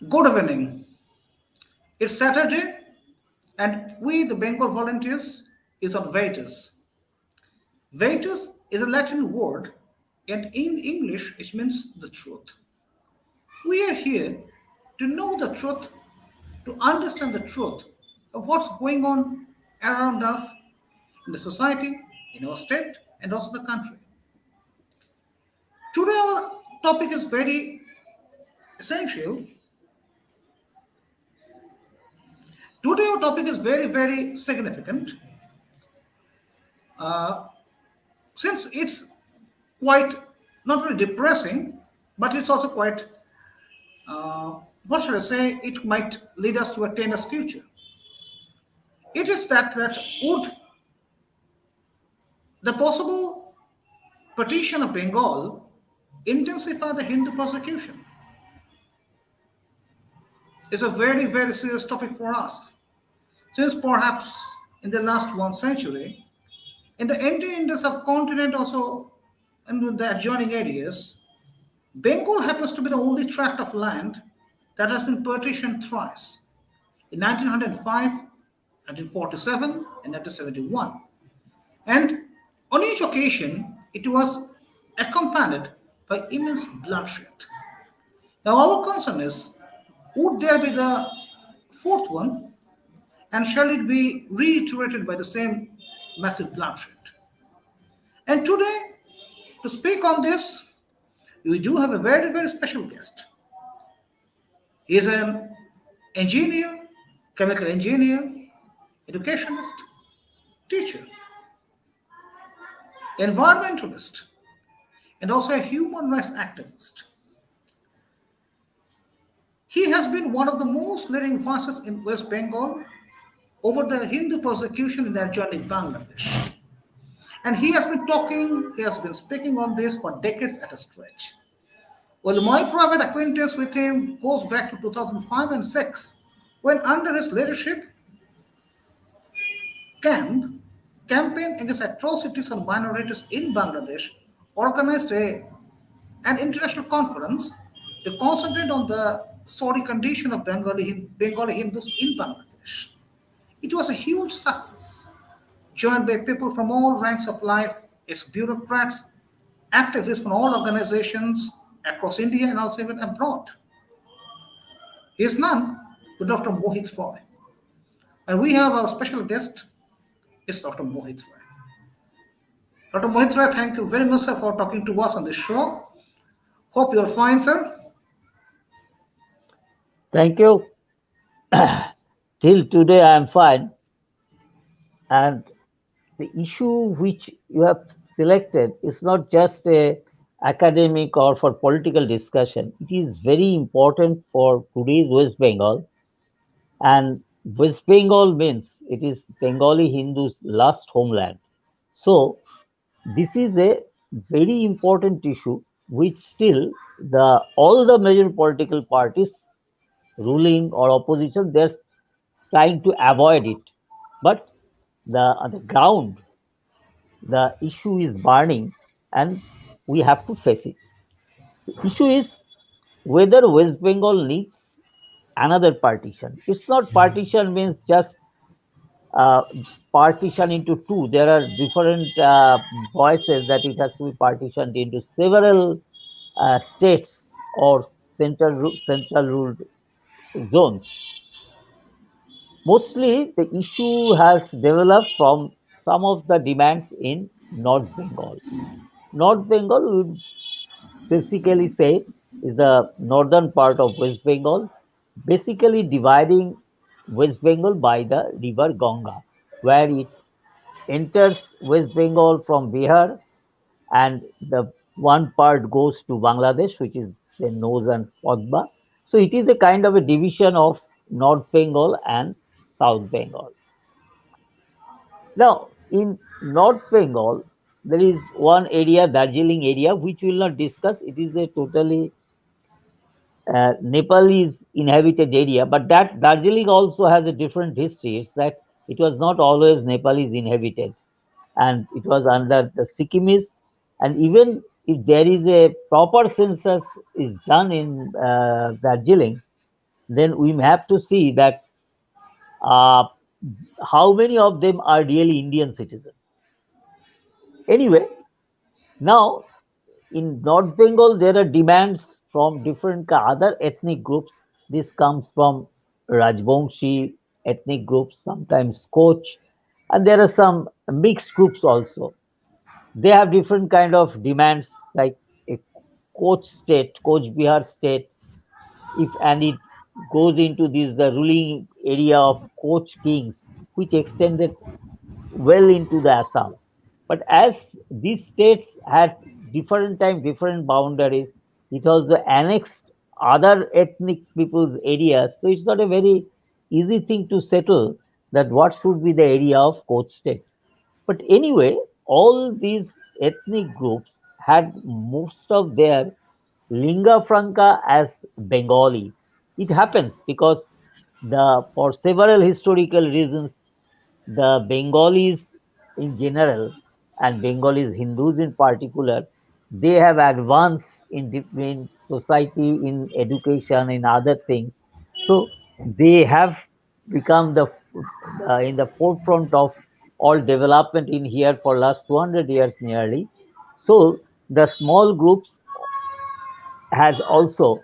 Good evening. It's Saturday, and we, the Bengal volunteers, is on VERITAS. VERITAS is a Latin word, and in English it means the truth. We are here to know the truth, to understand the truth of what's going on around us in the society, in our state, and also the country. Today, our topic is very essential. Today, our topic is very, very significant uh, since it's quite not really depressing, but it's also quite, what should I say, it might lead us to a tenuous future. It is that would the possible partition of Bengal intensify the Hindu persecution? It's a very, very serious topic for us, since perhaps in the last 1 century, in the entire Indian subcontinent also and with the adjoining areas, Bengal happens to be the only tract of land that has been partitioned thrice in 1905, 1947, and 1971. And on each occasion, it was accompanied by immense bloodshed. Now, our concern is would there be the fourth one, and shall it be reiterated by the same massive bloodshed? And today, to speak on this, we do have a very, very special guest. He is an engineer, chemical engineer, educationist, teacher, environmentalist, and also a human rights activist. He has been one of the most leading voices in West Bengal over the Hindu persecution in the adjoining Bangladesh. And he has been speaking on this for decades at a stretch. Well, my private acquaintance with him goes back to 2005 and 6, when under his leadership, CAMP, Campaign Against Atrocities on Minorities in Bangladesh, organized an international conference to concentrate on the sorry condition of Bengali Hindus in Bangladesh. It was a huge success, joined by people from all ranks of life, ex bureaucrats, activists from all organizations across India and also even abroad. He is none but Dr. Mohit Roy. And we have our special guest, is Dr. Mohit Roy. Dr. Mohit Roy, thank you very much, sir, for talking to us on this show. Hope you're fine, sir. Thank you. Till today, I am fine. And the issue which you have selected is not just a academic or for political discussion. It is very important for today's West Bengal. And West Bengal means it is Bengali Hindus' last homeland. So this is a very important issue which still the all the major political parties ruling or opposition they're trying to avoid it, but on the ground the issue is burning and we have to face it. The issue is whether West Bengal needs another partition. It's not partition means just uh, partition into two. There are different voices that it has to be partitioned into several states or central ruled zones. Mostly, the issue has developed from some of the demands in North Bengal. North Bengal would basically say is the northern part of West Bengal, basically dividing West Bengal by the river Ganga, where it enters West Bengal from Bihar, and the one part goes to Bangladesh, which is the northern Podma. So it is a kind of a division of North Bengal and South Bengal. Now, in North Bengal, there is one area, Darjeeling area, which we will not discuss. It is a totally Nepalese inhabited area, but that Darjeeling also has a different history. It's that it was not always Nepalese inhabited, and it was under the Sikkimis. And even if there is a proper census is done in Darjeeling, then we have to see that uh, how many of them are really Indian citizens. Anyway, now in North Bengal, there are demands from different other ethnic groups. This comes from Rajbongshi ethnic groups, sometimes Koch, and there are some mixed groups also. They have different kind of demands, like a Koch state, Koch Bihar state, if and it goes into this the ruling area of Koch kings, which extended well into the Assam. But as these states had different time, different boundaries, it also annexed other ethnic people's areas. So it's not a very easy thing to settle that what should be the area of Koch state. But anyway, all these ethnic groups had most of their lingua franca as Bengali. It happens because for several historical reasons, the Bengalis in general and Bengalis Hindus in particular, they have advanced in society, in education, in other things. So they have become in the forefront of all development in here for last 200 years nearly. So the small groups has also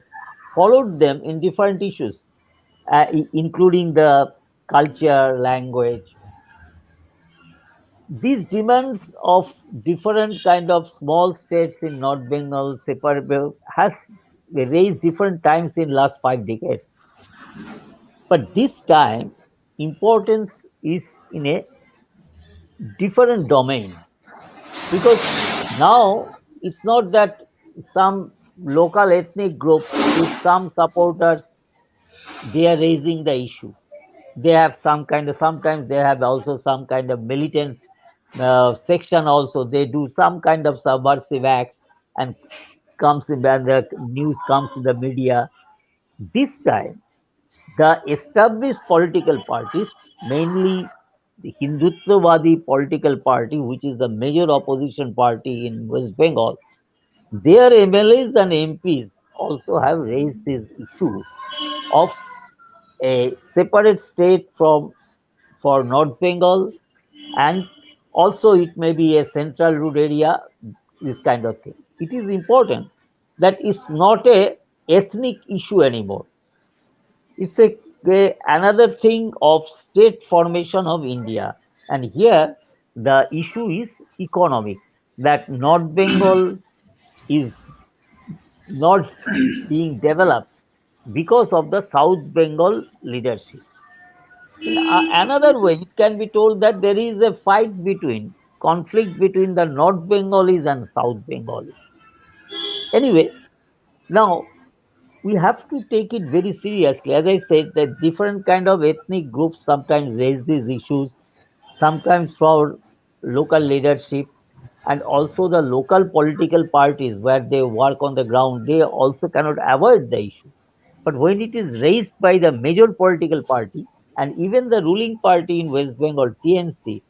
followed them in different issues, including the culture, language. These demands of different kind of small states in North Bengal separable has raised different times in last 5 decades. But this time, importance is in a different domain because now it's not that some local ethnic groups with some supporters they are raising the issue. They have some kind of sometimes they have also some kind of militant section also. They do some kind of subversive acts and comes in when the news comes to the media. This time, the established political parties, mainly the Hindutvawadi political party, which is the major opposition party in West Bengal, their MLAs and MPs also have raised this issue of a separate state from for North Bengal, and also it may be a central road area, this kind of thing. It is important that it's not a ethnic issue anymore. It's another thing of state formation of India. And here the issue is economic, that North Bengal is not being developed because of the South Bengal leadership. In another way, it can be told that there is a conflict between the North Bengalis and South Bengalis. Anyway, now we have to take it very seriously. As I said, that different kind of ethnic groups sometimes raise these issues, sometimes for local leadership, and also the local political parties where they work on the ground, they also cannot avoid the issue. But when it is raised by the major political party and even the ruling party in West Bengal, TNC,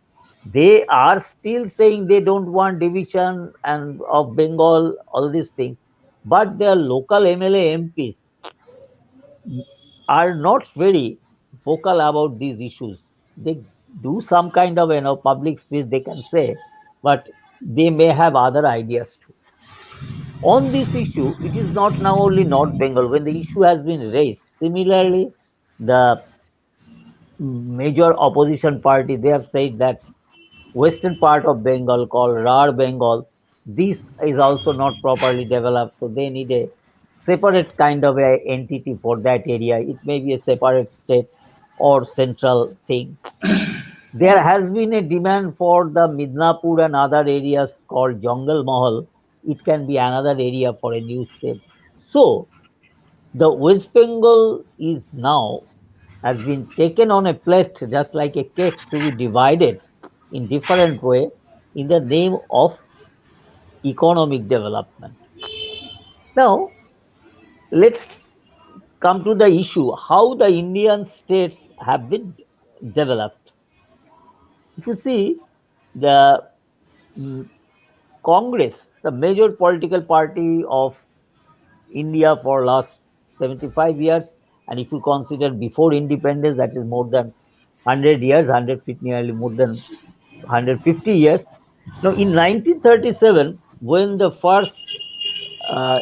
they are still saying they don't want division and of Bengal, all these things. But their local MLA MPs are not very vocal about these issues. They do some kind of public speech they can say, but they may have other ideas too. On this issue, it is not now only North Bengal. When the issue has been raised, similarly, the major opposition party they have said that western part of Bengal called Rar Bengal, this is also not properly developed, so they need a separate kind of a entity for that area. It may be a separate state or central thing. There has been a demand for the Midnapur and other areas called Jungle Mahal. It can be another area for a new state. So the West Bengal is now has been taken on a plate just like a cake to be divided in different way in the name of economic development. Now let's come to the issue how the Indian states have been developed. If you see the mm, Congress, the major political party of India for last 75 years, And if you consider before independence, that is more than 100 years, 150, nearly more than 150 years. Now, in 1937, when the first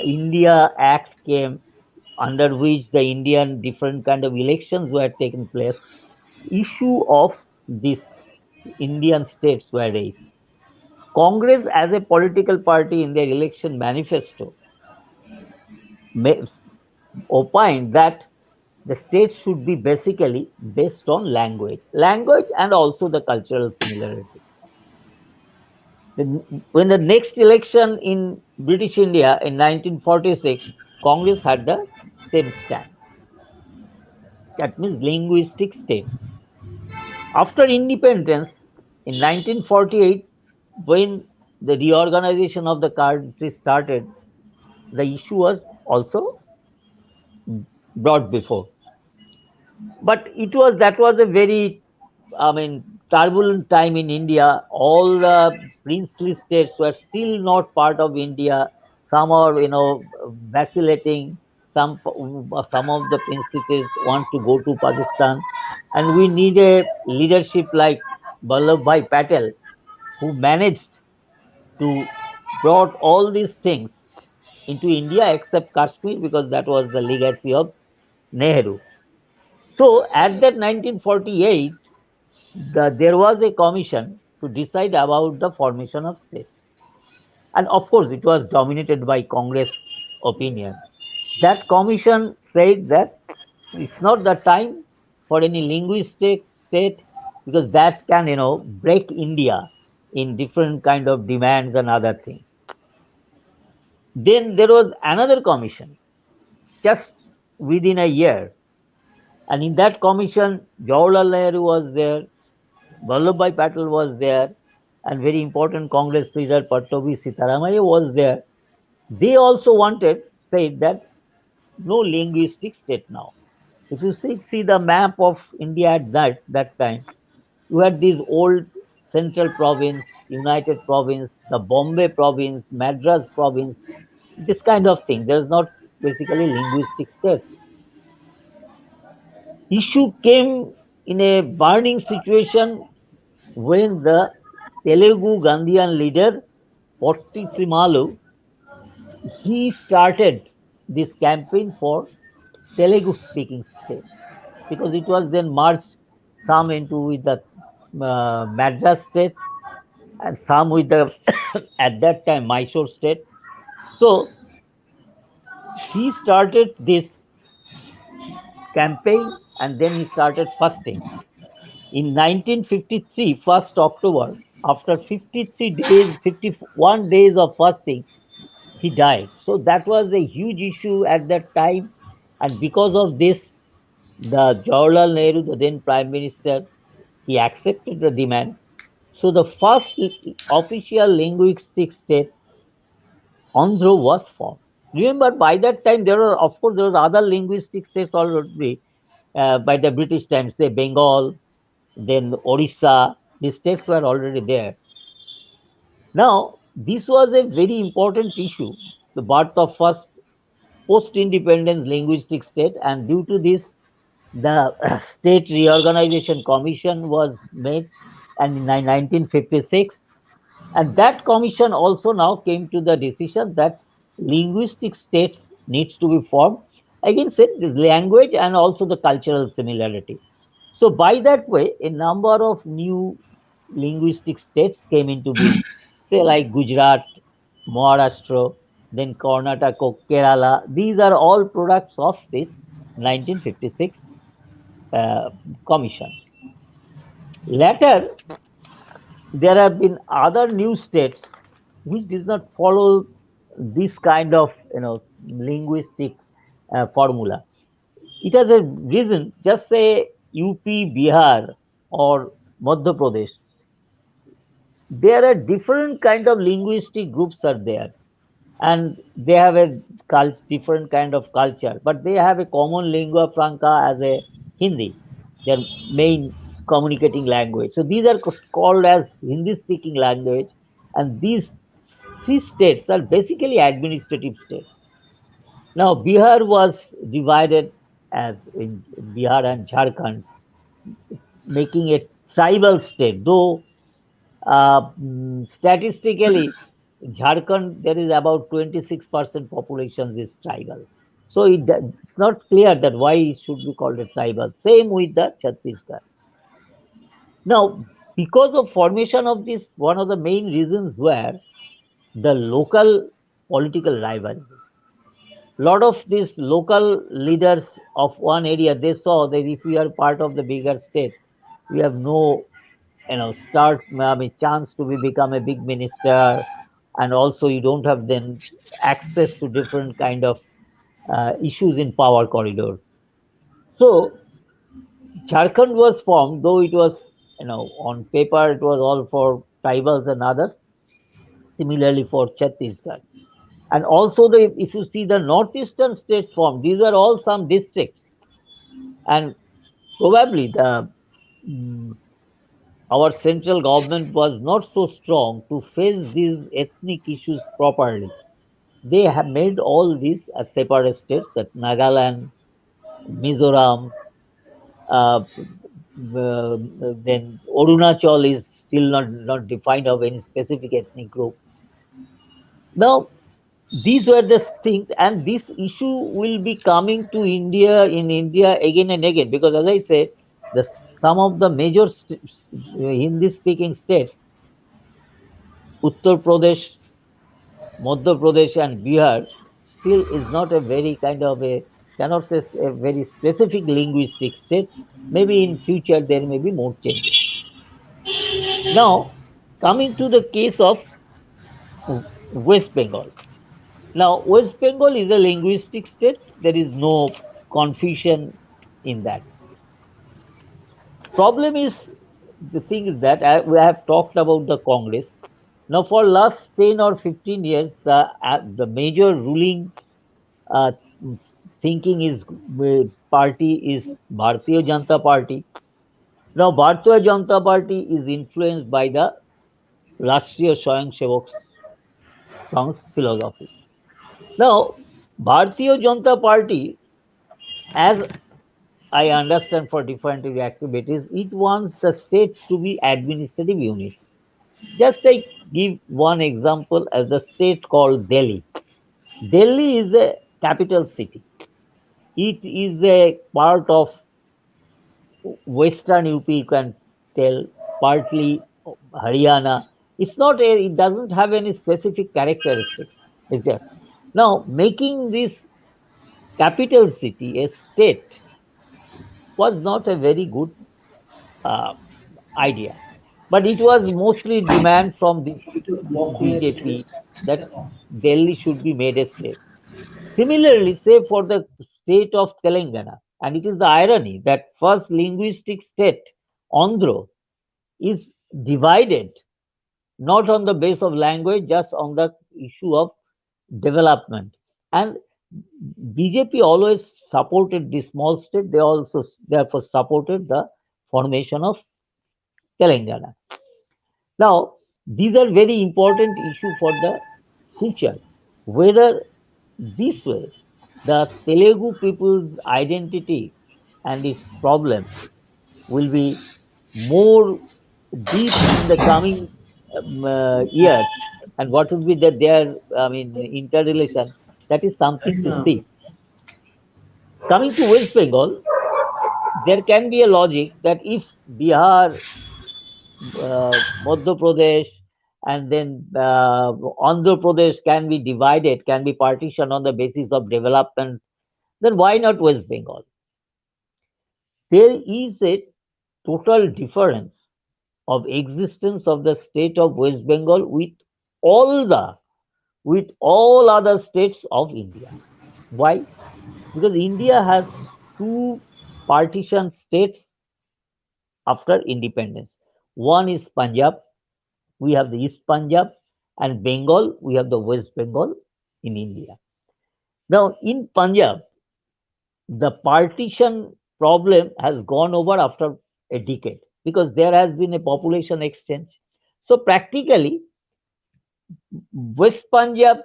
India Act came, under which the Indian different kind of elections were taking place, issue of these Indian states were raised. Congress, as a political party, in their election manifesto, ma- opined that the state should be basically based on language and also the cultural similarity. When the next election in British India in 1946, Congress had the same stand. That means linguistic states. After independence in 1948, when the reorganization of the country started, the issue was also brought before. But it was that was a very, I mean, turbulent time in India. All the princely states were still not part of India. Some are, vacillating. Some of the princely states want to go to Pakistan, and we need a leadership like Vallabhbhai Patel, who managed to brought all these things into India except Kashmir because that was the legacy of Nehru. So at that 1948, there was a commission to decide about the formation of states. And of course, it was dominated by Congress opinion. That commission said that it's not the time for any linguistic state because that can, break India in different kind of demands and other things. Then there was another commission just within a year. And in that commission, Jawaharlal Nehru was there, Vallabhbhai Patel was there, and very important Congress leader Pattabhi Sitaramaya was there. They also wanted, said that no linguistic state now. If you see the map of India at that time, you had these old central province, United province, the Bombay province, Madras province, this kind of thing. There's not basically linguistic states. Issue came in a burning situation when the Telugu Gandhian leader Potti Simalu he started this campaign for Telugu speaking states because it was then merged some into with the Madras state and some with the at that time Mysore state. So he started this campaign and then he started fasting. In 1953, 1st October, after 53 days, 51 days of fasting, he died. So that was a huge issue at that time. And because of this, the Jawaharlal Nehru, the then Prime Minister, he accepted the demand. So the first official linguistic state, Andhra, was formed. Remember, by that time, of course, there were other linguistic states already by the British times, say Bengal, then Orissa, the states were already there. Now, this was a very important issue, the birth of first post-independence linguistic state, and due to this, the State Reorganization Commission was made, and in 1956, and that commission also now came to the decision that linguistic states needs to be formed. Again, said the language and also the cultural similarity. So by that way, a number of new linguistic states came into being, say like Gujarat, Maharashtra, then Karnataka, Kerala. These are all products of this 1956 uh, commission. Later, there have been other new states which does not follow this kind of linguistic formula. It has a reason. Just say UP, Bihar, or Madhya Pradesh. There are different kind of linguistic groups are there, and they have a different kind of culture, but they have a common lingua franca as a Hindi, their main communicating language. So these are called as Hindi speaking language, and these three states are basically administrative states. Now Bihar was divided as in Bihar and Jharkhand, making a tribal state. Though statistically, Jharkhand there is about 26% population is tribal. So it's not clear that why it should be called a tribal. Same with the Chhattisgarh. Now, because of formation of this, one of the main reasons were the local political rivalry. Lot of these local leaders of one area, they saw that if we are part of the bigger state, we have no, start, I mean, chance to become a big minister, and also you don't have then access to different kind of issues in power corridor. So Jharkhand was formed, though it was, on paper it was all for tribals and others. Similarly for Chhattisgarh. And also, if you see the northeastern states formed, these are all some districts, and probably mm, our central government was not so strong to face these ethnic issues properly. They have made all these as separate states, that Nagaland, Mizoram, uh, then Arunachal is still not defined of any specific ethnic group. Now, these were the things, and this issue will be coming to India again and again, because as I said, the some of the major Hindi speaking states, Uttar Pradesh, Madhya Pradesh, and Bihar, still is not a very kind of a, cannot say a very specific linguistic state. Maybe in future there may be more changes. Now, coming to the case of West Bengal. Now, West Bengal is a linguistic state. There is no confusion in that. Problem is, the thing is that we have talked about the Congress. Now, for last 10 or 15 years, the major ruling uh, thinking is party is Bharatiya Janata Party. Now, Bharatiya Janata Party is influenced by the Rashtriya Swayamsevak Sangh philosophy. Now, Bharatiya Janata Party, as I understand for different activities, it wants the states to be administrative units. Just I give one example as the state called Delhi. Delhi is a capital city. It is a part of Western UP, you can tell, partly Haryana. It doesn't have any specific characteristics. It's just, now making this capital city a state was not a very good uh, idea. But it was mostly demand from the BJP that Delhi should be made a state. Similarly, say for the state of Telangana, and it is the irony that first linguistic state, Andhra, is divided not on the base of language, just on the issue of development. And BJP always supported the small state. They also therefore supported the formation of Telangana. Now, these are very important issue for the future. Whether this way the Telugu people's identity and its problem will be more deep in the coming years, and what would be their, I mean, interrelation, that is something to see. Coming to West Bengal, there can be a logic that if Bihar, Madhya Pradesh, and then Andhra Pradesh can be divided, can be partitioned on the basis of development, then why not West Bengal? There is a total difference of existence of the state of West Bengal all the with all other states of India. Why? Because India has two partition states after independence. One is Punjab, we have the East Punjab, and Bengal, we have the West Bengal in India. Now, in Punjab, the partition problem has gone over after a decade because there has been a population exchange. So, practically, West Punjab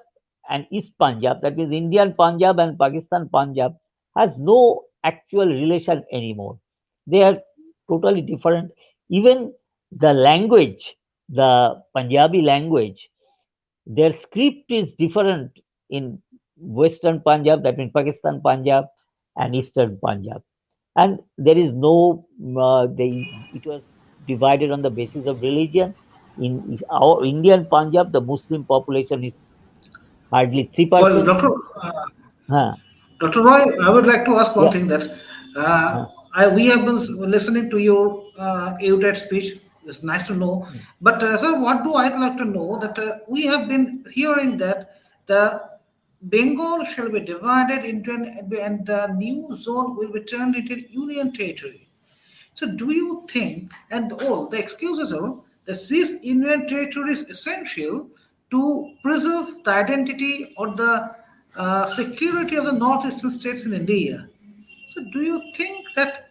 and East Punjab, that means Indian Punjab and Pakistan Punjab, has no actual relation anymore. They are totally different. Even the language, the Punjabi language, their script is different in Western Punjab, that means Pakistan Punjab, and Eastern Punjab. And there is no, it was divided on the basis of religion. In our Indian Punjab, the Muslim population is hardly Well, 3%. uh, Huh, Dr. Roy, I would like to ask one yeah. thing that Huh, we have been listening to your EUTED speech. It's nice to know. But, sir, what do I like to know that we have been hearing that the Bengal shall be divided into and the new zone will be turned into union territory. So, do you think, and all the excuses are that this Indian territory is essential to preserve the identity or the security of the northeastern states in India? So, do you think that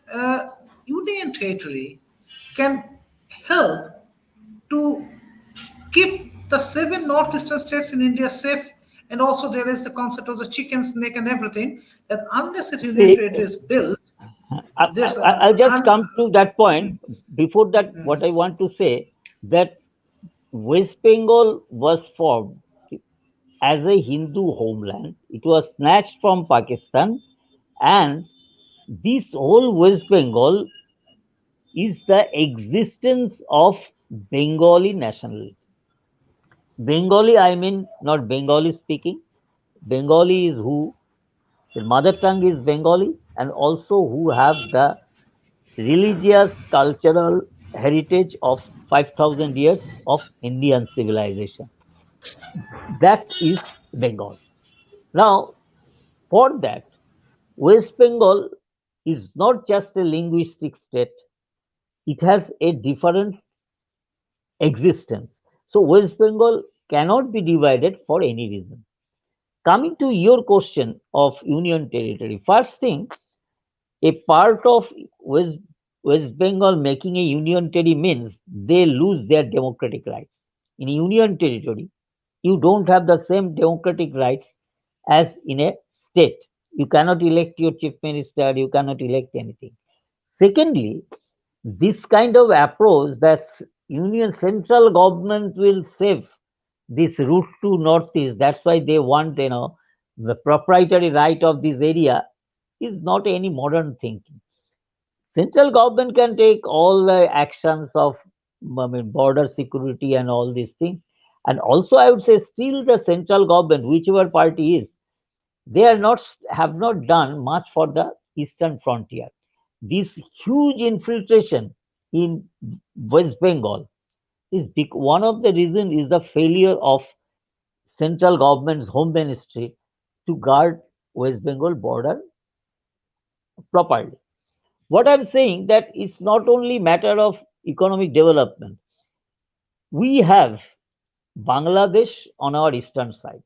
Union territory can help to keep the seven northeastern states in India safe? And also, there is the concept of the chicken snake and everything that unless a Union see, territory is built, this I'll just come to that point. Before that, what I want to say that West Bengal was formed as a Hindu homeland. It was snatched from Pakistan, and this whole West Bengal is the existence of Bengali nationality. Bengali, I mean not Bengali speaking. Bengali is who their mother tongue is Bengali, and also who have the religious, cultural heritage of 5,000 years of Indian civilization. That is Bengal. Now, for that, West Bengal is not just a linguistic state, it has a different existence. So, West Bengal cannot be divided for any reason. Coming to your question of union territory, first thing, a part of West, West Bengal making a union territory means they lose their democratic rights. In union territory, you don't have the same democratic rights as in a state. You cannot elect your chief minister, you cannot elect anything. Secondly, this kind of approach that union central government will save this route to northeast. That's why they want, the proprietary right of this area is not any modern thinking. Central government can take all the actions of, I mean, border security and all these things. And also, I would say, still the central government, whichever party is, they are not have not done much for the eastern frontier. This huge infiltration in West Bengal is one of the reason is the failure of central government's home ministry to guard West Bengal border properly. What I'm saying that it's not only matter of economic development. We have Bangladesh on our eastern side.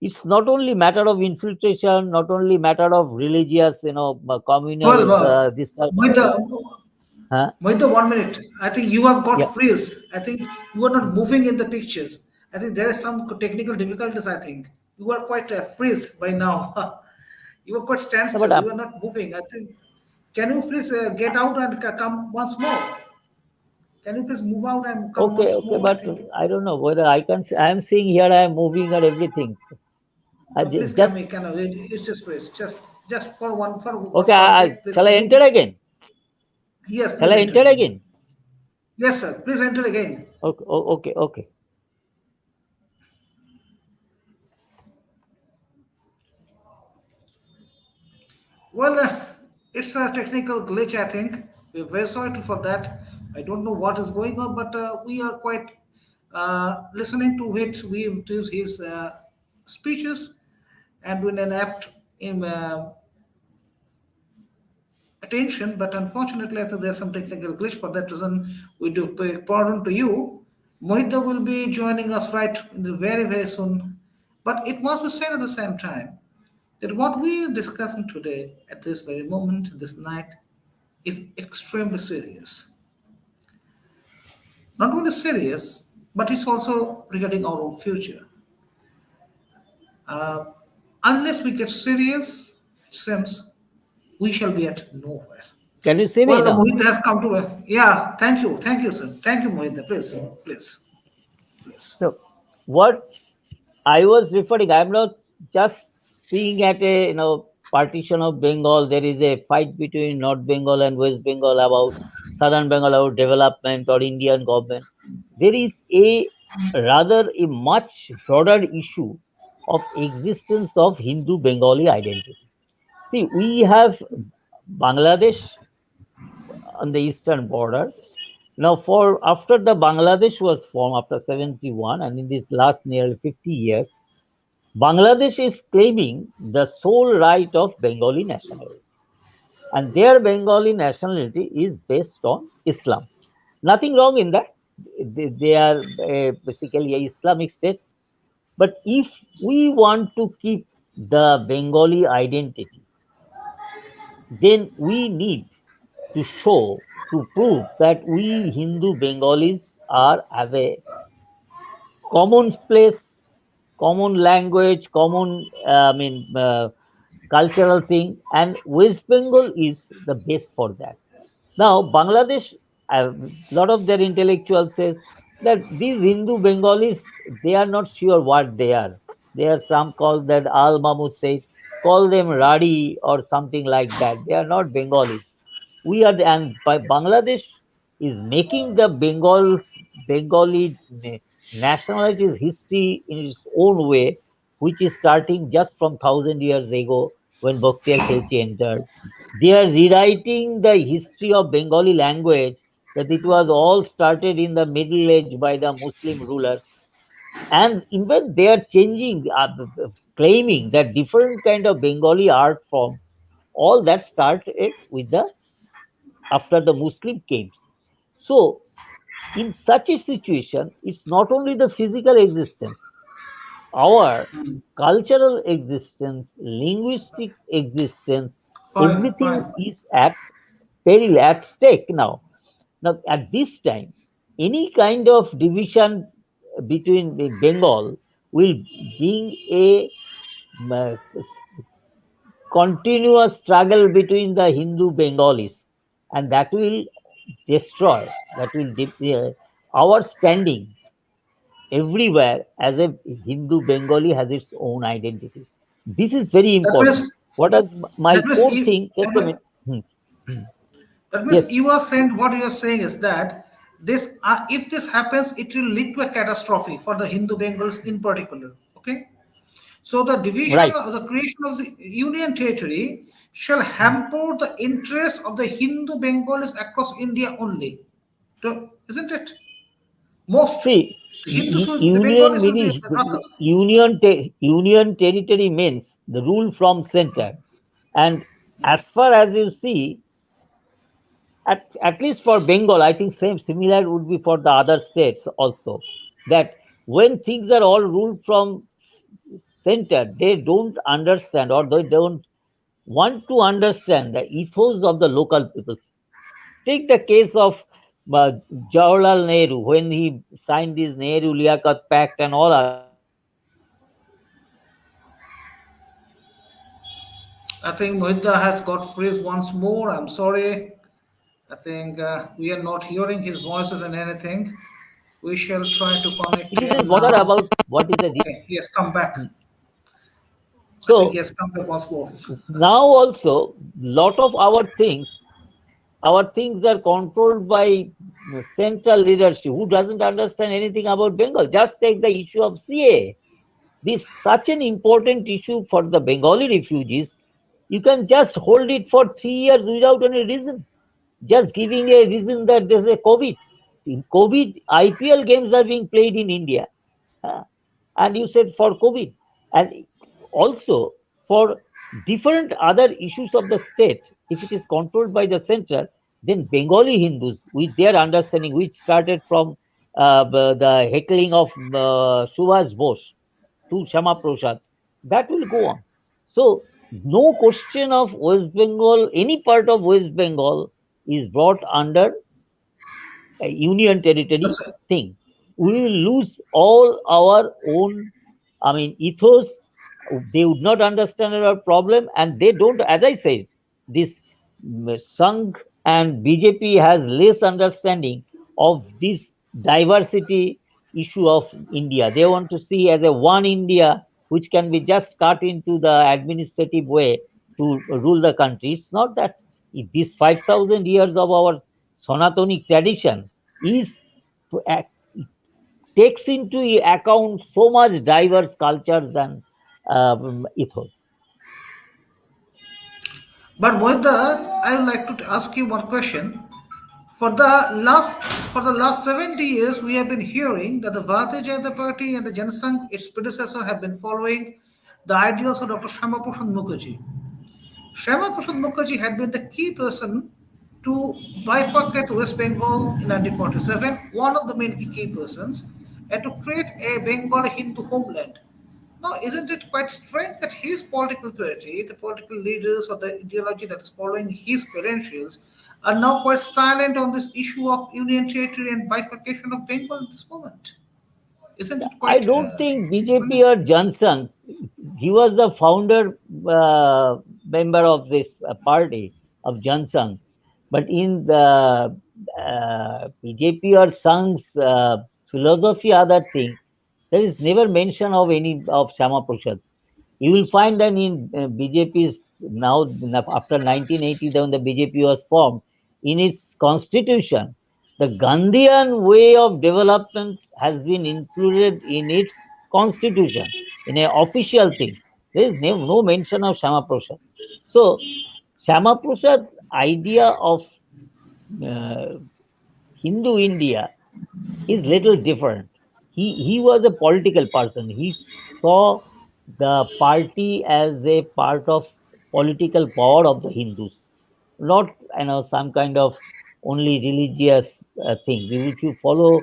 It's not only matter of infiltration, not only matter of religious, well, communal this type of Mohita, thing. Huh? Mohita, 1 minute. I think you have got Yeah. freeze. I think you are not moving in the picture. I think there is some technical difficulties. I think you are quite freeze by now. You are quite Yeah, but standstill. You are not moving. I think. Can you please get out and come once more? Can you please move out and come okay, once okay, more? I but think. I don't know whether I can. I am seeing here. I am moving and everything. Please Just come in. Can it's just freeze. Just for one okay. for a sec. Please Shall I can enter you? again? Yes, Shall please I enter enter again. again? Yes, sir. Please enter again. Okay, okay, okay. Well, it's a technical glitch, I think. We're very sorry for that. I don't know what is going on, but we are quite listening to it. We to his speeches and with an apt in, attention. But unfortunately, I think there's some technical glitch. For that reason, we do pay pardon to you. Mohita will be joining us right in the very, very soon. But it must be said at the same time that what we are discussing today, at this very moment, this night, is extremely serious. Not only serious, but it's also regarding our own future. Uh, Unless we get serious, it seems we shall be at nowhere. Can you see me Well, now? Mohit has come to yeah. Thank you, sir. Thank you, Mohit. Please, please, please. So, what I was referring, I'm not just seeing at a partition of Bengal. There is a fight between North Bengal and West Bengal about Southern Bengal about development or Indian government. There is a rather a much broader issue of existence of Hindu Bengali identity. See, we have Bangladesh on the eastern border. Now, for after the Bangladesh was formed after 71, and in this last nearly 50 years, Bangladesh is claiming the sole right of Bengali nationality, and their Bengali nationality is based on Islam. Nothing wrong in that. They are basically a Islamic state. But if we want to keep the Bengali identity, then we need to show, to prove that we Hindu Bengalis are have a common place, common language, common, cultural thing, and West Bengal is the base for that. Now, Bangladesh, a lot of their intellectuals says that these Hindu Bengalis, they are not sure what they are. There are some call that Al Mahmud says, call them Radi or something like that. They are not Bengalis. We are and by Bangladesh is making the Bengali nationality history in its own way, which is starting just from 1,000 years ago when Bhaktiar Khilji entered. They are rewriting the history of Bengali language, that it was all started in the Middle Age by the Muslim rulers, and even they are changing, claiming that different kind of Bengali art form, all that started with the after the Muslim came. So, in such a situation, it's not only the physical existence, our cultural existence, linguistic existence, Fine, everything fine. is at peril, at stake now. Now, at this time, any kind of division between the Bengal will bring a uh, continuous struggle between the Hindu Bengalis, and that will destroy, that will our standing everywhere as a Hindu Bengali has its own identity. This is very That important. means What is my that means core you thing? Just a minute. Hmm, hmm. that Yes, means you are saying what you are saying is that this if this happens, it will lead to a catastrophe for the Hindu Bengals in particular. Okay, so the division, right. the creation of the union territory shall Hmm. hamper the interests of the Hindu Bengalis across India only. Isn't it? Most See, the Hindus, the union Bengalis will be means the others. union territory means the rule from center, and as far as you see, at least for Bengal, I think same similar would be for the other states also. That when things are all ruled from center, they don't understand or they don't want to understand the ethos of the local peoples. Take the case of uh, Jawaharlal Nehru when he signed this Nehru Liaquat Pact and all other things. He wanted to understand the I think Mohita has got freeze once more. I'm sorry. I think we are not hearing his voices and anything. We shall try to connect it is a him bother now. about what is the Okay, he has come back. I think he so has come back once more. now also lot of our things are controlled by central leadership who doesn't understand anything about Bengal. Just take the issue of CA. This such an important issue for the Bengali refugees. You can just hold it for 3 years without any reason. Just giving a reason that there's a COVID. In COVID, IPL games are being played in India. Uh, and you said for COVID. And also for different other issues of the state, if it is controlled by the center, then Bengali Hindus, with their understanding, which started from the heckling of Subhash Bose to Shama Prasad, that will go on. So, no question of West Bengal, any part of West Bengal is brought under a union territory That's it. thing. We will lose all our own, ethos. They would not understand our problem, and they don't, as I said. this Sangh and BJP has less understanding of this diversity issue of India. They want to see as a one India, which can be just cut into the administrative way to rule the country. It's not that this 5,000 years of our Sanatonic tradition is to takes into account so much diverse cultures and ethos. But Mohit, I would like to ask you one question. For the last 70 years, we have been hearing that the Bharatiya Janata Party and the Janasangh, its predecessor, have been following the ideals of Dr. Shama Prasad Mukherjee. Shama Prasad Mukherjee had been the key person to bifurcate West Bengal in 1947, one of the main key persons, and to create a Bengali Hindu homeland. Now, isn't it quite strange that his political party, the political leaders or the ideology that is following his credentials, are now quite silent on this issue of union territory and bifurcation of Bengal at this moment? Isn't it I quite don't think funny? BJP or Johnson, he was the founder member of this party of Johnson, but in the BJP or Sangh's philosophy, other thing, there is never mention of any of Shama Prasad. You will find that in BJP's now after 1980, when the BJP was formed, in its constitution, the Gandhian way of development has been included in its constitution in an official thing. There is no mention of Shama Prasad. So Shama Prasad's idea of uh, Hindu India is little different. He was a political person. He saw the party as a part of political power of the Hindus, not some kind of only religious thing. If you follow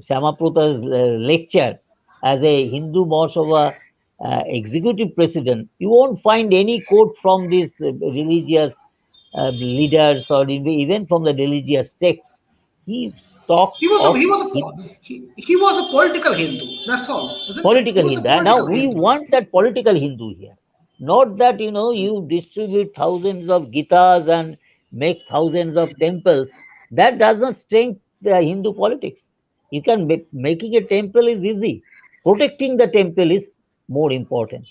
Shamaprata's lecture as a Hindu Mahasabha executive president, you won't find any quote from these religious leaders or even from the religious texts. He talks He was a of he was a Hindu, he was a political Hindu. That's all, isn't it? He political was a Hindu. And now political we Hindu. want that political Hindu here. Not that you distribute thousands of Gitas and make thousands of temples. That does not strengthen the Hindu politics. You can making a temple is easy. Protecting the temple is more important.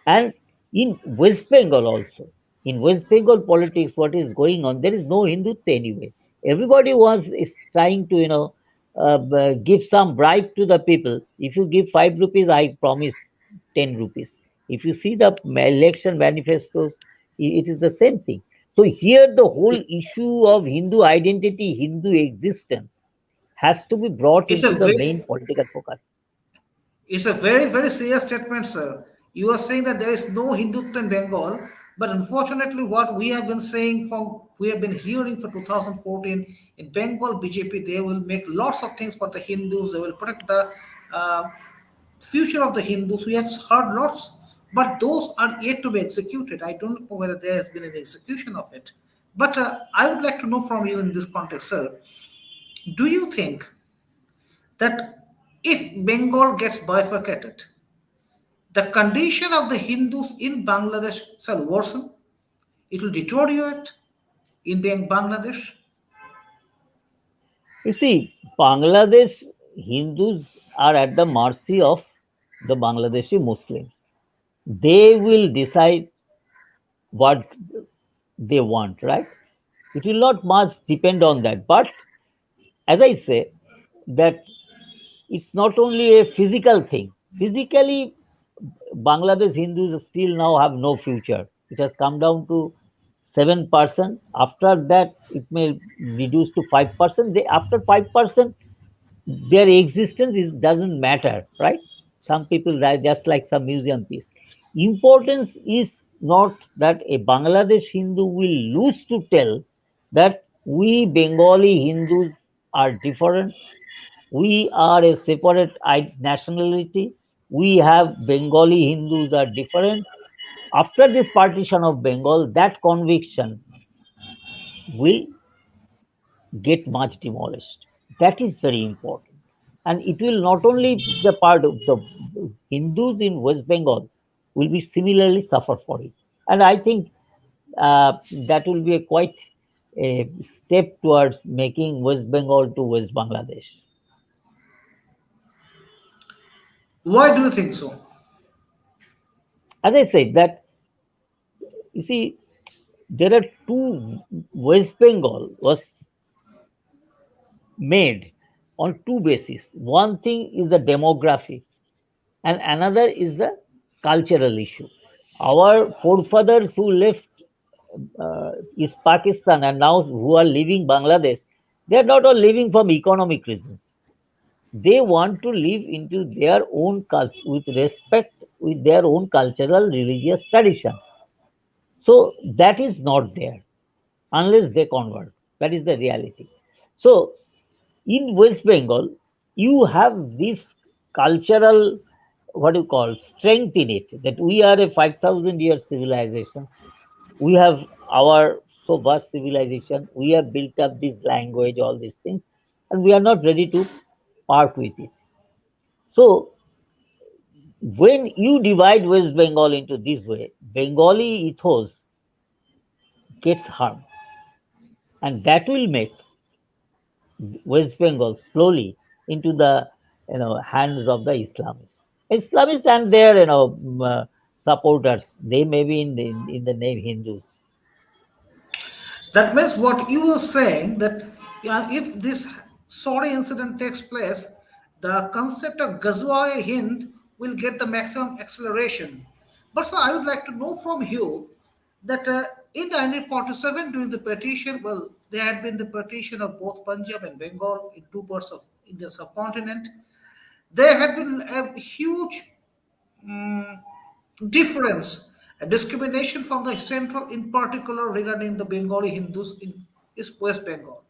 And in West Bengal also, in West Bengal politics, what is going on? There is no Hindutva anyway. Everybody is trying to give some bribe to the people. If you give 5 rupees, I promise 10 rupees. If you see the election manifestos, it is the same thing. So here the whole issue of Hindu identity, Hindu existence has to be brought It's a into the very main political focus. It's a very, very serious statement, sir. You are saying that there is no Hindutva in Bengal, but unfortunately, what we have been saying we have been hearing for 2014 in Bengal BJP, they will make lots of things for the Hindus. They will protect the uh, future of the Hindus. We have heard lots, but those are yet to be executed. I don't know whether there has been any execution of it. But I would like to know from you in this context, sir. Do you think that if Bengal gets bifurcated, the condition of the Hindus in Bangladesh shall worsen? It will deteriorate in being Bangladesh. You see, Bangladesh Hindus are at the mercy of the Bangladeshi Muslims. They will decide what they want, right? It will not much depend on that. But as I say, that it's not only a physical thing. Physically, Bangladesh Hindus still now have no future. It has come down to 7%. After that, it may reduce to 5%. After 5%, their existence doesn't matter, right? Some people die just like some museum piece. Importance is not that a Bangladesh Hindu will lose to tell that we Bengali Hindus are different. We are a separate nationality. We have Bengali Hindus are different. After this partition of Bengal, that conviction will get much demolished. That is very important. And it will not only the part of the Hindus in West Bengal will be similarly suffer for it. And I think that will be a quite a step towards making West Bengal to West Bangladesh. Why do you think so? As I said, that you see, there are two. West Bengal was made on two bases. One thing is the demography, and another is the cultural issue. Our forefathers who left East Pakistan and now who are living Bangladesh, they are not all living from economic reasons. They want to live into their own culture with respect with their own cultural religious tradition. So that is not there unless they convert. That is the reality. So in West Bengal, you have this cultural, what you call, strength in it, that we are a 5,000 year civilization. We have our so vast civilization. We have built up this language, all these things, and we are not ready to part with it. So when you divide West Bengal into this way, Bengali ethos gets harmed, and that will make West Bengal slowly into the hands of the Islamists. Islamists and their supporters. They may be in the name Hindus. That means what you were saying that, yeah, if this sorry incident takes place, the concept of Ghazwa Hind will get the maximum acceleration. But so I would like to know from you that in 1947 during the partition, well, there had been the partition of both Punjab and Bengal in two parts of Indian subcontinent. There had been a huge mm, difference, a discrimination from the central in particular regarding the Bengali Hindus in West Bengal.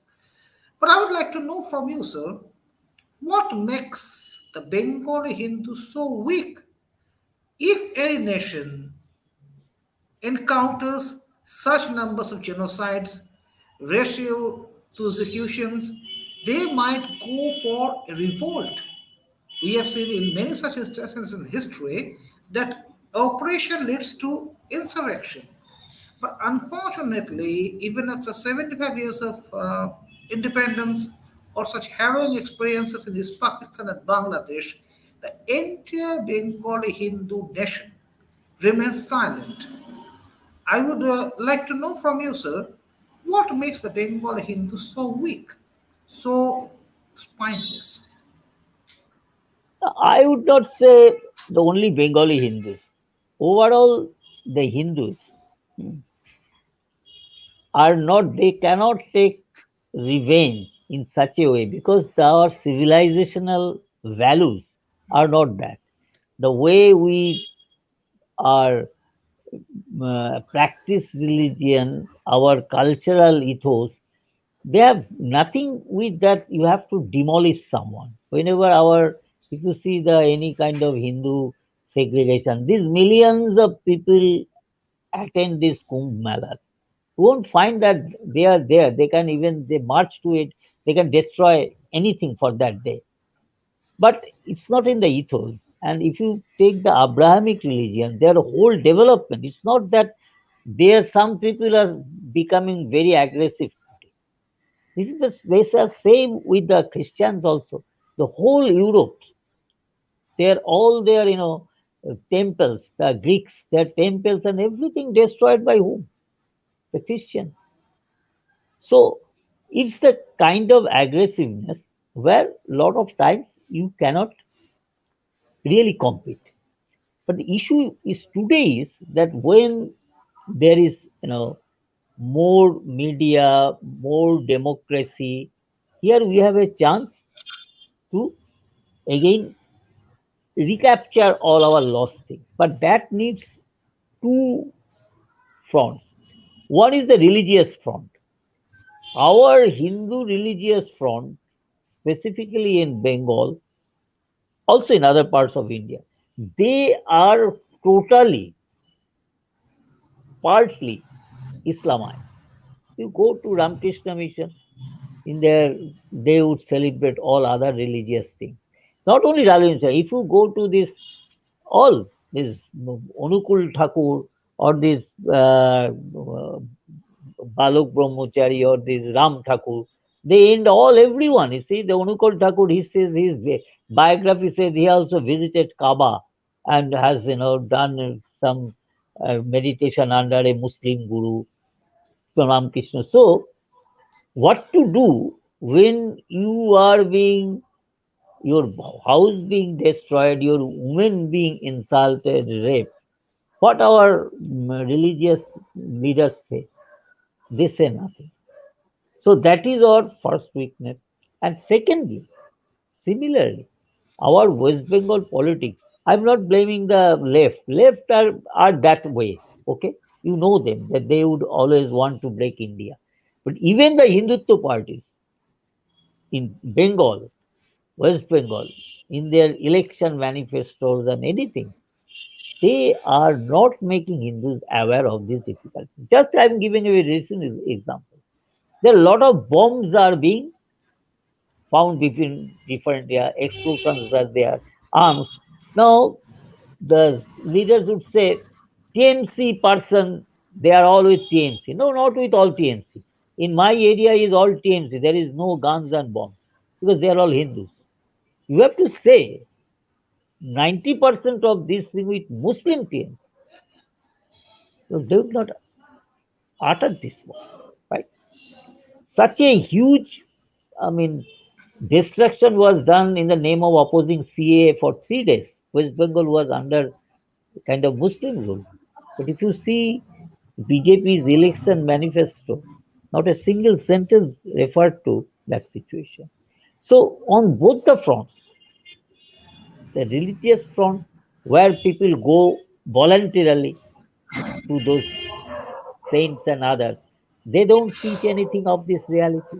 But I would like to know from you, sir, what makes the Bengali Hindus so weak? If any nation encounters such numbers of genocides, racial persecutions, they might go for a revolt. We have seen in many such instances in history that oppression leads to insurrection. But unfortunately, even after 75 years of independence or such harrowing experiences in East Pakistan and Bangladesh, the entire Bengali Hindu nation remains silent. I would like to know from you, sir, what makes the Bengali Hindu so weak, so spineless? I would not say the only Bengali Hindus. Overall, the Hindus are not, they cannot take revenge in such a way because our civilizational values are not that. The way we are practice religion, our cultural ethos, they have nothing with that. You have to demolish someone. Whenever if you see the any kind of Hindu segregation, these millions of people attend this Kumbh Mela. You won't find that they are there. They can even they march to it. They can destroy anything for that day. But it's not in the ethos. And if you take the Abrahamic religion, their whole development, it's not that there some people are becoming very aggressive. This is the same with the Christians also. The whole Europe, they're all their temples, the Greeks, their temples and everything destroyed by whom? The Christians. So it's the kind of aggressiveness where a lot of times you cannot really compete. But the issue is today is that when there is more media, more democracy, here we have a chance to again recapture all our lost things. But that needs two fronts. One is the religious front. Our Hindu religious front, specifically in Bengal, also in other parts of India, they are totally, partly Islamized. You go to Ramakrishna Mission, in there they would celebrate all other religious things. Not only religion, if you go to this all this Anukul Thakur, or this Balok Brahmachari or this Ram Thakur, they end all everyone. You see, the Anukul Thakur, he says his biography says he also visited Kaaba and has done some meditation under a Muslim guru, Ram Krishna. So, what to do when you are being your house being destroyed, your women being insulted, raped? What our religious leaders say? They say nothing. So that is our first weakness. And secondly, similarly, our West Bengal politics, I'm not blaming the left. Left are that way. Okay. You know them, that they would always want to break India. But even the Hindutva parties in Bengal, West Bengal, in their election manifestos and anything, they are not making Hindus aware of this difficulty. Just I'm giving you a recent example. There are a lot of bombs are being found between different explosions are there, arms. Now the leaders would say TMC person, they are all with TMC. No, not with all TMC. In my area is all TMC. There is no guns and bombs because they are all Hindus. You have to say 90% of this thing with Muslim TMC. So they would not utter this one, right? Such a huge, I mean, destruction was done in the name of opposing CA for 3 days. West Bengal was under kind of Muslim rule. But if you see BJP's election manifesto, not a single sentence referred to that situation. So on both the fronts, the religious front, where people go voluntarily to those saints and others, they don't teach anything of this reality.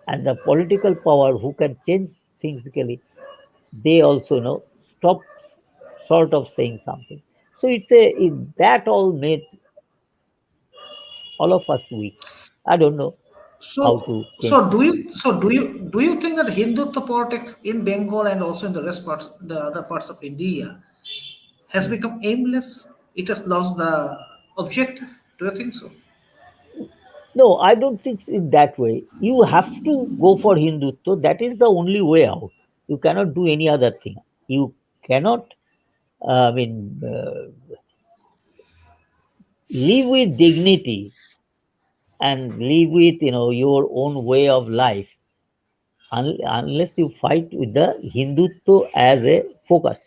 And the political power who can change things physically, they also stop sort of saying something. So that all made all of us weak. I don't know how So, to change so this. do you think that Hindutva politics in Bengal and also in the rest parts, the other parts of India, has Hmm. become aimless? It has lost the objective. Do you think so? No, I don't think it's that way. You have to go for Hindutva. That is the only way out. You cannot do any other thing. You cannot, live with dignity and live with your own way of life unless you fight with the Hindutva as a focus.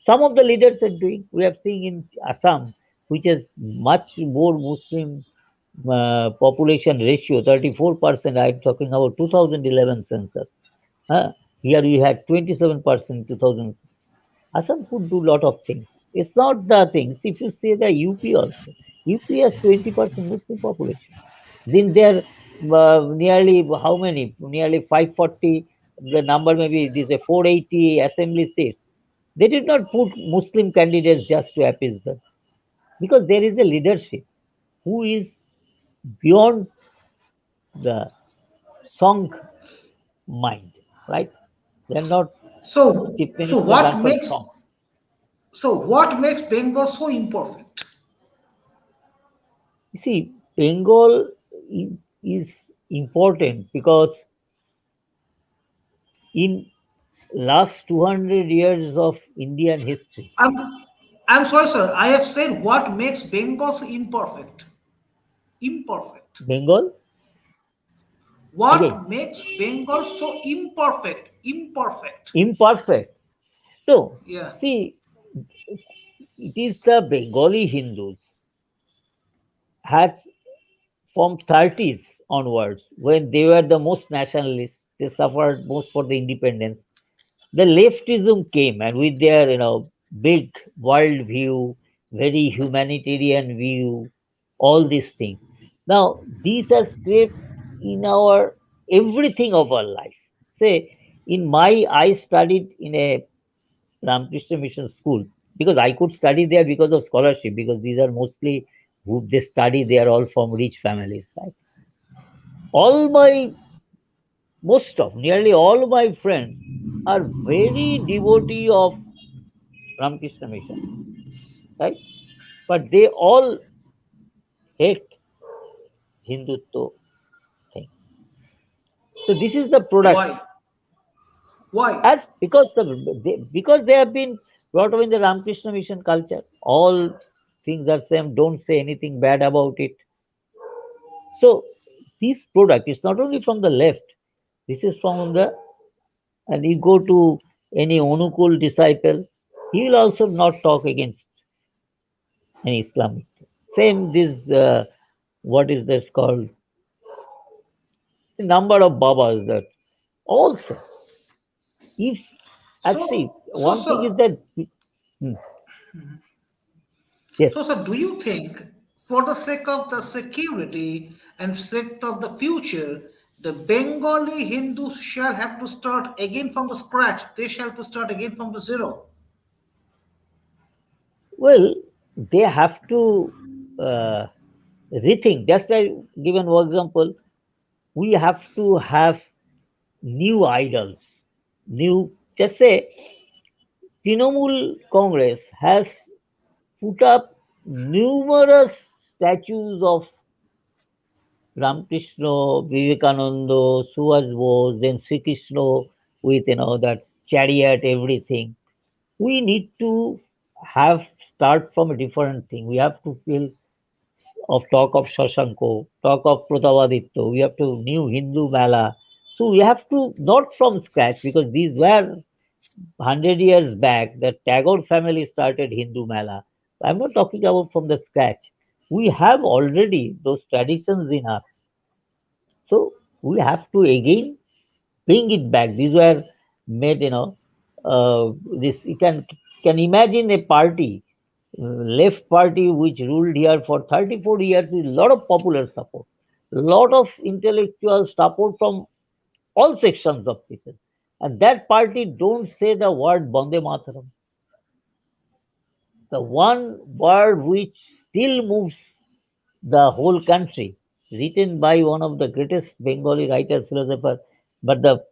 Some of the leaders are doing. We have seen in Assam, which has much more Muslim population ratio, 34%. I'm talking about 2011 census. Huh? Here we had 27% 2000. Assam could do lot of things. It's not the things. If you say the UP also, UP has 20% Muslim population. Then there nearly how many? Nearly 540. The number maybe this a 480 assembly seats. They did not put Muslim candidates just to appease them because there is a leadership who is beyond the song mind, right? They are not So, chief so minister what done for makes song. what makes Bengal so imperfect? You see, Bengal is important because in last 200 years of Indian history, I'm I'm sorry, sir. I have said what makes Bengal so imperfect. Imperfect. Bengal again What makes Bengal so imperfect? Imperfect. imperfect. So, Yeah. see, it is the Bengali Hindus had from 30s onwards when they were the most nationalist, they suffered most for the independence. The leftism came and with their big world view, very humanitarian view, all these things. Now these are scraped in our everything of our life. Say in my I studied in a Ramakrishna Mission School because I could study there because of scholarship, because these are mostly who they study, they are all from rich families. Right? All my most of nearly all my friends are very devotee of Ramakrishna Mission, right? but they all hate Hindutva things. So this is the product. Why? Why? As because they have been brought up in the Ramakrishna mission culture. All things are same. Don't say anything bad about it. So this product is not only from the left. This is from the, and you go to any Onukul disciple, he will also not talk against any Islamic. Same this what is this called? The number of Babas that all say. If actually So, one thing sir, is that hmm, yes. do you think, for the sake of the security and sake of the future, the Bengali Hindus shall have to start again from the scratch? They shall to start again from the zero. Well, they have to uh, rethink. Just like given one example, we have to have new idols. New, just say, Trinamool Congress has put up numerous statues of Ramakrishna, Vivekananda, Subhash Bose, then Sri Krishna with that chariot, everything. We need to have start from a different thing. We have to feel of talk of Shashanko, talk of Pratavaditya. We have to new Hindu Mala. So we have to not from scratch because these were 100 years back. The Tagore family started Hindu Mala. I'm not talking about from the scratch. We have already those traditions in us. So we have to again bring it back. These were made, this you can imagine a party, left party which ruled here for 34 years with a lot of popular support, lot of intellectual support from all sections of people. And that party don't say the word Bande Mataram. The one word which still moves the whole country, written by one of the greatest Bengali writer, philosopher, but the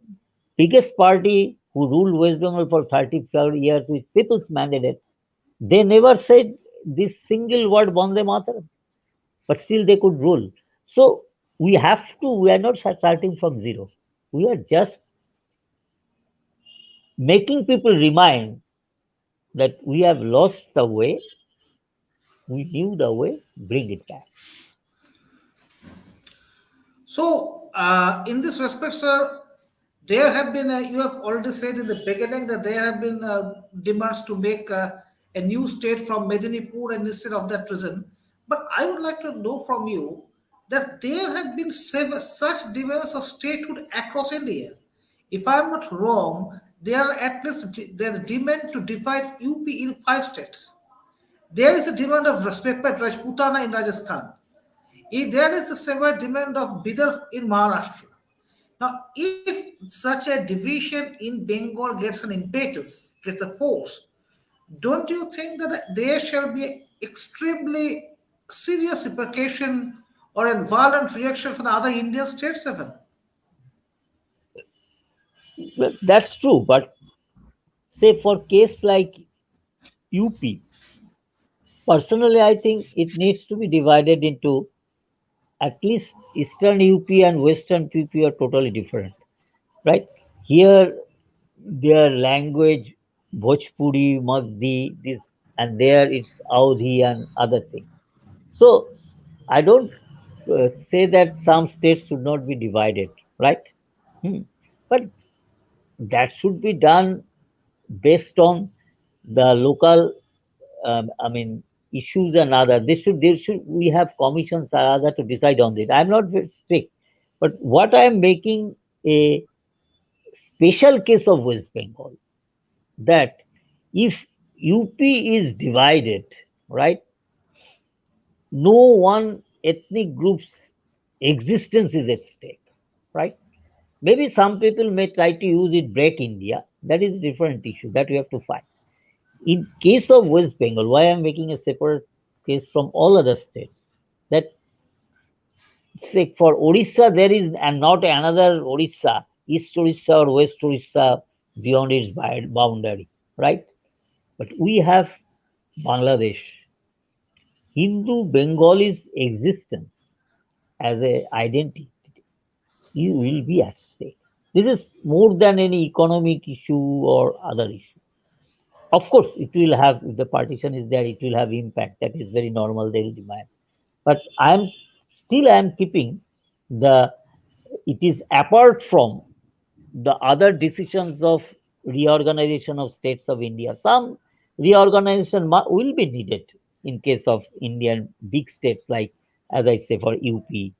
biggest party who ruled West Bengal for 35 years with people's mandate, they never said this single word Vande Mataram, but still they could rule. So we are not starting from zero. We are just making people remind that we have lost the way, we knew the way, bring it back. In this respect, sir, there have been, you have already said in the beginning that there have been demands to make a new state from Medinipur and instead of that prison. But I would like to know from you that there have been such demands of statehood across India. If I am not wrong, there are at least there's a demand to divide UP in five states. There is a demand of separate Rajputana in Rajasthan. There is a severe demand of Bidar in Maharashtra. Now, if such a division in Bengal gets an impetus, gets a force, don't you think that there shall be extremely serious repercussion or a violent reaction from the other Indian states even? Well, that's true, but say for case like UP, personally, I think it needs to be divided into at least Eastern UP and Western UP are totally different, right? Here, their language, Bhojpuri, Magdi, this, and there it's Audhi and other things. So I don't say that some states should not be divided, right? Hmm. But that should be done based on the local, issues and other. They should. We have commissions and other to decide on this. I'm not very strict, but what I am making a special case of West Bengal that if UP is divided, right, no one ethnic group's existence is at stake, right? Maybe some people may try to use it break India. That is a different issue that we have to fight. In case of West Bengal, why I'm making a separate case from all other states, that say for Orissa there is and not another Orissa, East Orissa or West Orissa beyond its boundary, right? But we have Bangladesh, Hindu Bengalis' existence as a identity will be at stake. This is more than any economic issue or other issue. Of course, it will have, if the partition is there, it will have impact. That is very normal, they will demand. But I am keeping the, it is apart from the other decisions of reorganization of states of India. Some reorganization will be needed in case of Indian big states like, as I say, for UP,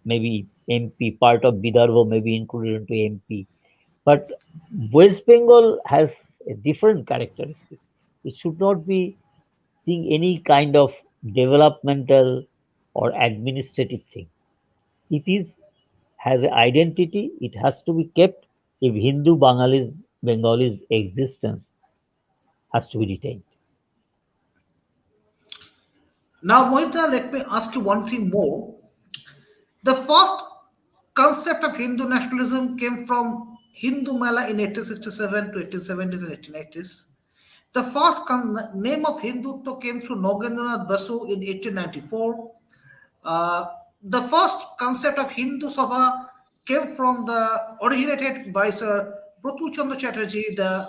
maybe MP, part of Vidarbha may be included into MP. But West Bengal has a different characteristic. It should not be seeing any kind of developmental or administrative thing. It is has an identity. It has to be kept if Hindu Bengalis existence has to be retained. Now, Mohita, let me ask you one thing more. The first concept of Hindu nationalism came from Hindu Mela in 1867 to 1870s and 1880s. The first name of Hindutva came through Nagendranath Basu in 1894. Uh, the first concept of Hindu Sabha came from the originated by Sir Pratul Chandra Chatterjee, the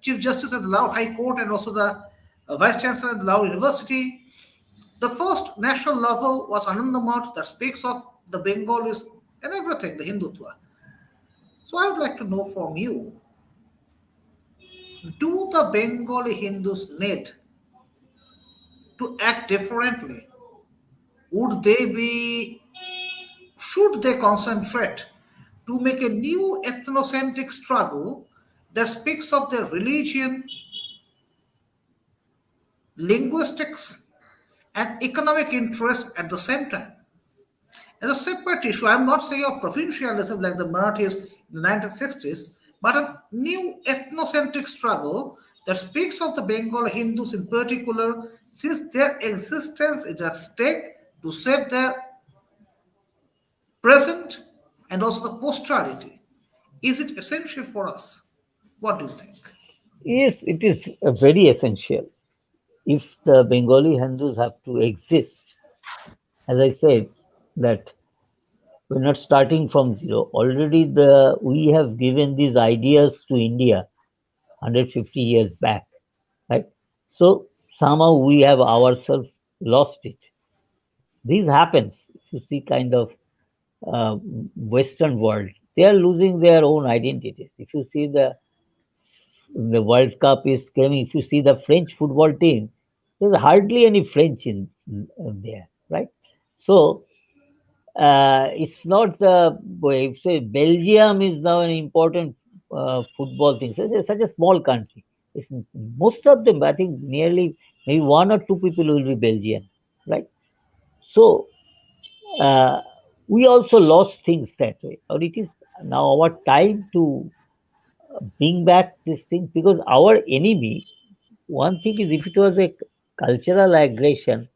Chief Justice of the Lahore High Court and also the Vice Chancellor of the Lahore University. The first national novel was Anandamath that speaks of the Bengalis and everything, the Hindutva. So I would like to know from you, do the Bengali Hindus need to act differently? Would they be, should they concentrate to make a new ethnocentric struggle that speaks of their religion, linguistics, and economic interest at the same time? As a separate issue, I'm not saying of provincialism like the Marathis in the 1960s, but a new ethnocentric struggle that speaks of the Bengal Hindus in particular, since their existence is at stake to save their present and also the posterity. Is it essential for us? What do you think? Yes, it is very essential. If the Bengali Hindus have to exist, as I said, that we're not starting from zero. Already we have given these ideas to India 150 years back, right? So somehow we have ourselves lost it. This happens. If you see kind of uh, Western world, they are losing their own identities. If you see the World Cup is coming, if you see the French football team, there's hardly any French in there, right? So it's not the way. Say Belgium is now an important football thing. So it's such a small country. It's, most of them, I think, nearly maybe one or two people will be Belgian, right? So uh, we also lost things that way. Or it is now our time to bring back this thing because our enemy. One thing is, if it was a cultural aggression,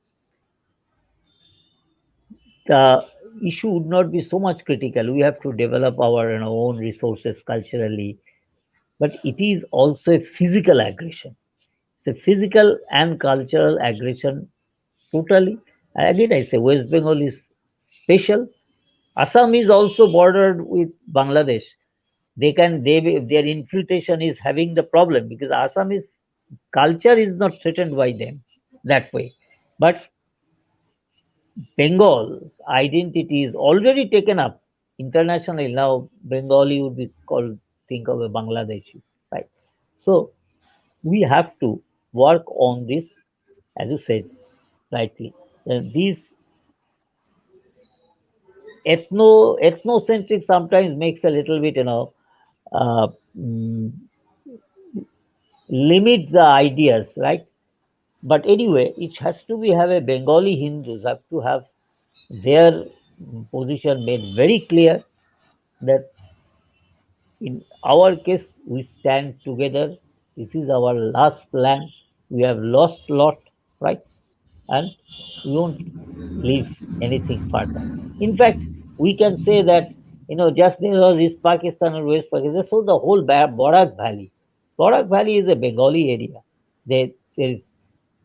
the issue would not be so much critical. We have to develop our own resources culturally, but it is also a physical aggression. It's a physical and cultural aggression totally. Again, I say West Bengal is special. Assam is also bordered with Bangladesh. Their infiltration is having the problem because Assam is culture is not threatened by them that way, but Bengal identity is already taken up internationally. Now Bengali would be called, think of a Bangladeshi, right? So we have to work on this, as you said rightly. These ethnocentric sometimes makes a little bit, uh, mm, limit the ideas, right? But anyway, it has to be have a Bengali Hindus have to have their position made very clear that in our case, we stand together. This is our last land. We have lost a lot, right? And we won't leave anything further. In fact, we can say that, just there was East Pakistan and West Pakistan. So the whole Barak Valley. Barak Valley is a Bengali area. There is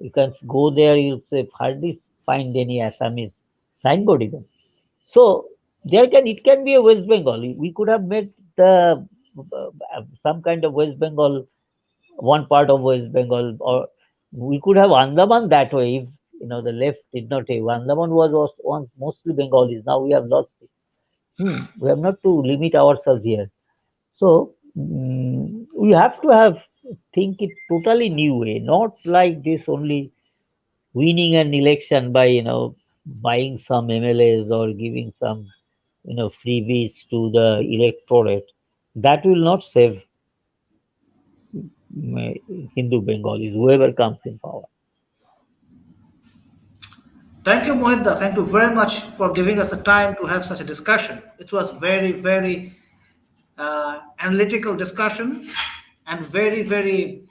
You can go there, you say hardly find any Assamese signboard even. So there can it can be a West Bengal. We could have made the some kind of West Bengal, one part of West Bengal, or we could have Andaman that way. If the left did not have Andaman was once mostly Bengalis. Now we have lost it. We have not to limit ourselves here. So we have to have think it totally new way, not like this only winning an election by buying some MLAs or giving some freebies to the electorate. That will not save Hindu Bengalis, whoever comes in power. Thank you, Mohit. Thank you very much for giving us the time to have such a discussion. It was very, very analytical discussion and very, very,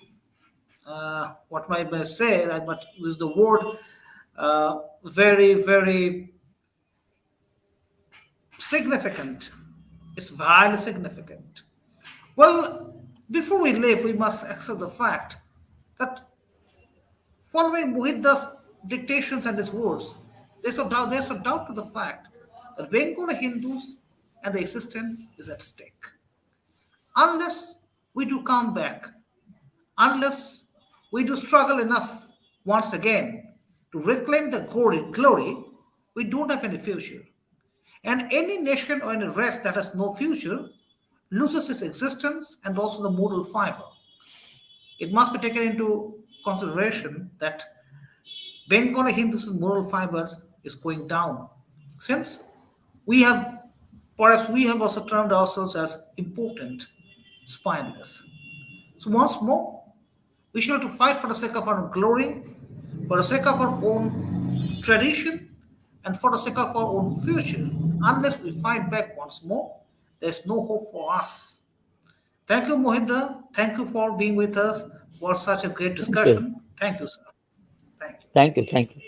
what might I say, but use the word, very, very significant. It's highly significant. Well, before we leave, we must accept the fact that following Mohid's dictations and his words, there's no doubt to the fact that Bengali Hindus and their existence is at stake. Unless we do come back, unless we do struggle enough once again to reclaim the glory, we don't have any future. And any nation or any race that has no future loses its existence and also the moral fiber. It must be taken into consideration that Bengali Hindus' moral fiber is going down. Since we have, perhaps we have also termed ourselves as important, spineless. So once more, we shall to fight for the sake of our glory, for the sake of our own tradition, and for the sake of our own future. Unless we fight back once more, there's no hope for us. Thank you, Mohita. Thank you for being with us for such a great Thank you. discussion. Thank you, sir. Thank you. Thank you. Thank you.